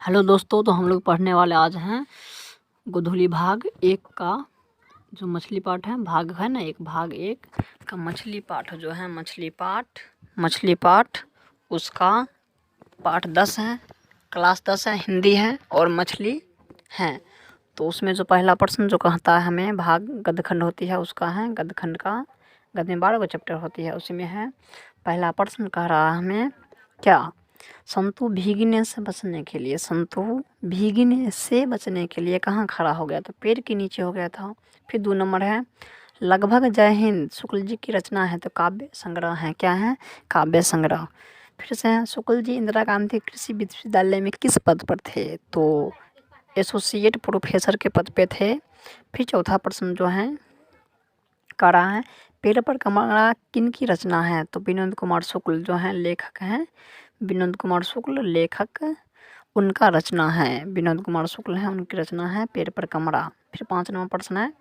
Hello दोस्तों, तो हम लोग पढ़ने वाले आज हैं गोधूली भाग एक का जो मछली पाठ है। भाग है ना, एक भाग एक का मछली पाठ जो है मछली पाठ उसका पाठ 10 है, क्लास 10 है, हिंदी है और मछली है। तो उसमें जो पहला प्रश्न जो कहता है हमें भाग गद्यखंड होती है उसका है, गद्यखंड का गद्य में 12 चैप्टर होती है, उसी में है पहला प्रश्न कह रहा है हमें क्या संतु भीगने से बचने के लिए कहाँ खड़ा हो गया था? पेड़ के नीचे हो गया था। फिर 2 नंबर है लगभग जय हिंद शुक्ल जी की रचना है, तो काव्य संग्रह है। क्या है? काव्य संग्रह। फिर से है शुक्ल जी इंदिरा गांधी कृषि विश्वविद्यालय में किस पद पर थे? तो एसोसिएट प्रोफेसर के पद पे थे। फिर चौथा प्रश्न जो है कह रहा है पेड़ पर कमरा किन की रचना है? तो विनोद कुमार शुक्ल जो हैं लेखक हैं, विनोद कुमार शुक्ल लेखक उनका रचना है, विनोद कुमार शुक्ल हैं उनकी रचना है पेड़ पर कमरा। फिर 5 नंबर प्रश्न है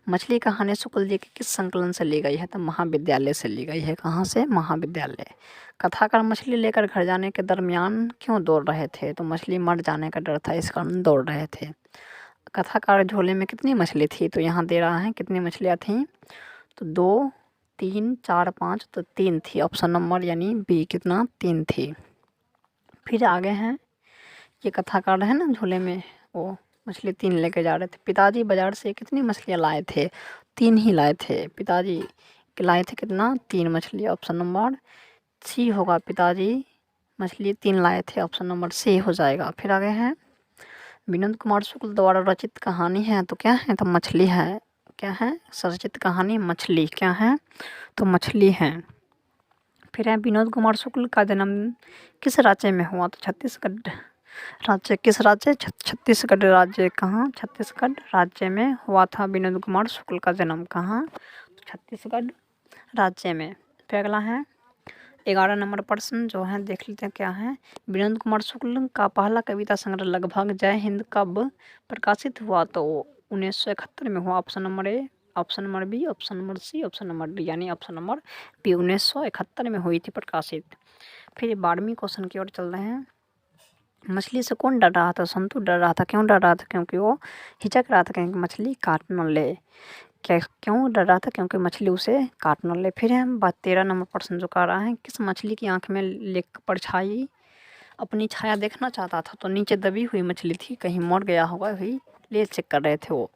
मछली कहानी शुक्ल जी के किस संकलन से ली गई है? तो महाविद्यालय से ली गई है। कहाँ से? महाविद्यालय। कथाकार मछली लेकर घर जाने के दरमियान क्यों दौड़ रहे थे? तो मछली मर जाने का डर था, इस कारण दौड़ रहे थे। कथाकार झोले में कितनी मछली थी? तो यहाँ दे रहा है कितनी मछलियाँ थीं, तो 2, 3, 4, 5, तो 3 थी। ऑप्शन नंबर यानी बी कितना? 3 थी। फिर आगे हैं ये कथाकार है ना झोले में, वो मछली 3 लेके जा रहे थे। पिताजी बाजार से कितनी मछलियाँ लाए थे? 3 ही लाए थे। पिताजी लाए थे कितना? 3 मछली। ऑप्शन नंबर सी होगा, पिताजी मछली 3 लाए थे, ऑप्शन नंबर सी हो जाएगा। फिर आगे हैं विनोद कुमार शुक्ल द्वारा रचित कहानी है, तो क्या है? तो मछली है। क्या है? सरचित कहानी मछली। क्या है? तो मछली है। फिर है विनोद कुमार शुक्ल का जन्म किस राज्य में हुआ? तो छत्तीसगढ़ राज्य। किस राज्य? छत्तीसगढ़ राज्य। कहाँ? छत्तीसगढ़ राज्य में हुआ था विनोद कुमार शुक्ल का जन्म। कहाँ? छत्तीसगढ़ राज्य में। फिर अगला है 11 नंबर प्रश्न जो है देख लेते हैं क्या है। विनोद कुमार शुक्ल का पहला कविता संग्रह लगभग जय हिंद कब प्रकाशित हुआ? तो 1971 में हुआ। Option number A, option number B, option number C, option number D, यानी ऑप्शन नंबर बी 1971 में हुई थी प्रकाशित। फिर 12वीं क्वेश्चन की ओर चल रहे हैं। मछली से कौन डर रहा था? संतु डर रहा था। क्यों डर रहा था? क्योंकि वो हिचक रहा था कहीं मछली काट न ले। क्या क्यों डर रहा था? क्योंकि मछली उसे काट न ले। फिर है बात 13 नंबर प्रश्न जो कर रहा है किस मछली की आंख में लेक परछाई अपनी छाया देखना चाहता था? तो नीचे दबी हुई मछली थी, कहीं मर गया होगा, वही ले चेक कर रहे थे वो।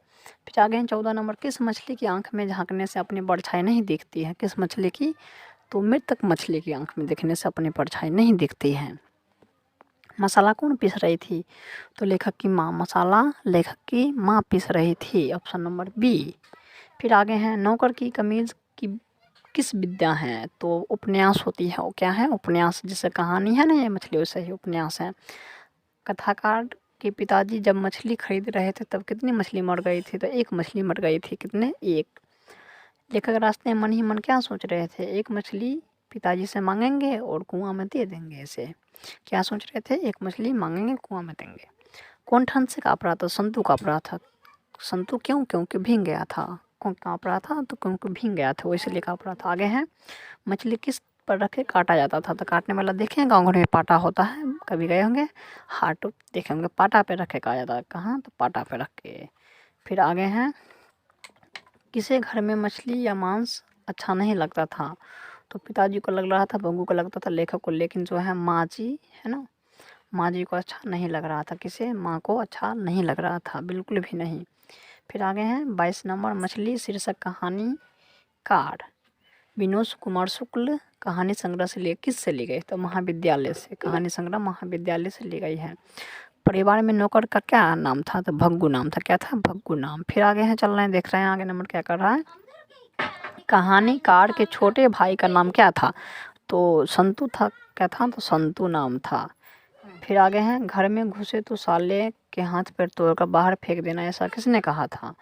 फिर आगे हैं 14 नंबर किस मछली की आंख में झांकने से अपनी परछाई नहीं दिखती है? किस मछली की? तो मृतक मछली की आंख में देखने से अपनी परछाई नहीं दिखती है। मसाला कौन पीस रही थी? तो लेखक की माँ। मसाला लेखक की माँ पीस रही थी। Option number B. फिर आगे हैं नौकर की कमीज की किस विद्या है? तो उपन्यास होती है। वो क्या है? उपन्यास। जैसे कहानी है ना ये मछली, वैसे ही उपन्यास है। कथाकार के पिताजी जब मछली खरीद रहे थे तब कितनी मछली मर गई थी? तो 1 मछली मर गई थी। कितने? 1। लेखक रास्ते में मन ही मन क्या सोच रहे थे? 1 मछली पिताजी से मांगेंगे और कुआं में दे देंगे इसे। क्या सोच रहे थे? 1 मछली मांगेंगे, कुआं में देंगे। कौन ठंड से काँप रहा था? संतु काँप रहा था। संतु क्यों? क्योंकि भीग गया था। कौन काँप रहा था? तो क्योंकि भीग गया था वो, इसलिए काँप रहा था। आगे है मछली किस पर रख के काटा जाता था? तो काटने वाला देखे गाँव घर में पाटा होता है, कभी गए होंगे हाट देखे होंगे, पाटा पे रख के काटा जाता है। कहाँ? तो पाटा पे रख के। फिर आगे हैं किसे घर में मछली या मांस अच्छा नहीं लगता था? तो पिताजी को लग रहा था, बंगू को लगता था, लेखक को। लेकिन जो है माँ जी है ना, माँ जी को अच्छा नहीं लग रहा था। किसे? माँ को अच्छा नहीं लग रहा था, बिल्कुल भी नहीं। फिर आगे हैं 22 नंबर मछली शीर्षक कहानी कार विनोद कुमार शुक्ल कहानी संग्रह से लिए किस से ली गई? तो महाविद्यालय से। कहानी संग्रह महाविद्यालय से ली गई है। परिवार में नौकर का क्या नाम था? तो भग्गू नाम था। क्या था? भग्गू नाम। फिर आगे हैं चल रहे हैं, देख रहे हैं आगे नंबर क्या कर रहा है। कहानीकार के छोटे भाई का नाम क्या था? तो संतु था। क्या था? तो संतु नाम था। फिर आगे हैं घर में घुसे तो साले के हाथ पैर तोड़कर बाहर फेंक देना, ऐसा किसने कहा था?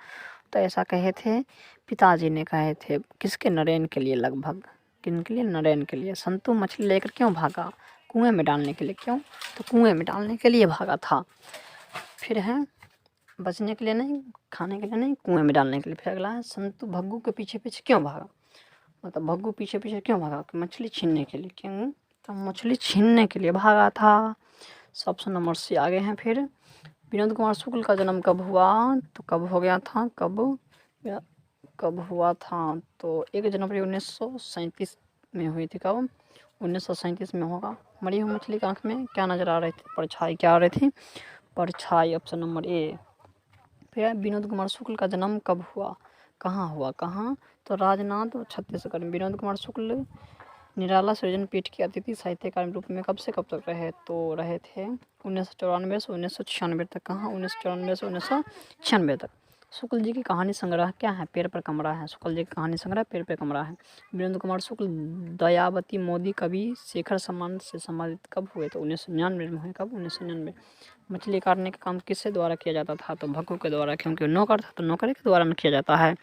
तो ऐसा कहे थे पिताजी ने कहे थे। किसके? नरेन के लिए। लगभग किन के लिए? नरेन के लिए। संतु मछली लेकर क्यों भागा? कुएं में डालने के लिए। क्यों? तो कुएं में डालने के लिए भागा था। फिर है बचने के लिए नहीं, खाने के लिए नहीं, कुएं में डालने के लिए। फिर अगला है संतु भग्गू के पीछे पीछे क्यों भागा? मतलब भग्गू पीछे पीछे क्यों भागा? कि मछली छीनने के लिए। क्यों? तो मछली छीनने के लिए भागा था। ऑप्शन नंबर सी आगे हैं। फिर विनोद कुमार शुक्ल का जन्म कब हुआ, तो कब हो गया था, कब हुआ था, तो 1 जनवरी 1937 में हुई थी। कब? 1937 में होगा। मरी हुई मछली की आँख में क्या नज़र आ रही थी, परछाई। क्या आ रही थी? परछाई, ऑप्शन नंबर ए। फिर विनोद कुमार शुक्ल का जन्म कब हुआ, कहाँ हुआ, कहाँ, तो राजनांद छत्तीसगढ़ में। विनोद कुमार शुक्ल निराला सृजन पीठ के अतिथि साहित्यकार के रूप में कब से कब तक रहे, तो रहे थे 1994 से 1996 तक। कहाँ? 1994 से 1996 तक। शुक्ल जी की कहानी संग्रह क्या है, पेड़ पर कमरा है। शुक्ल जी की कहानी संग्रह पेड़ पर कमरा है। विनोद कुमार शुक्ल दयावती मोदी कवि शेखर सम्मान से सम्मानित कब हुए, तो 1999 में हुए। कब? 1999। मछली काटने का काम किसके द्वारा किया जाता था, तो भक्कू के द्वारा, क्योंकि नौकर था तो नौकर के द्वारा किया जाता है।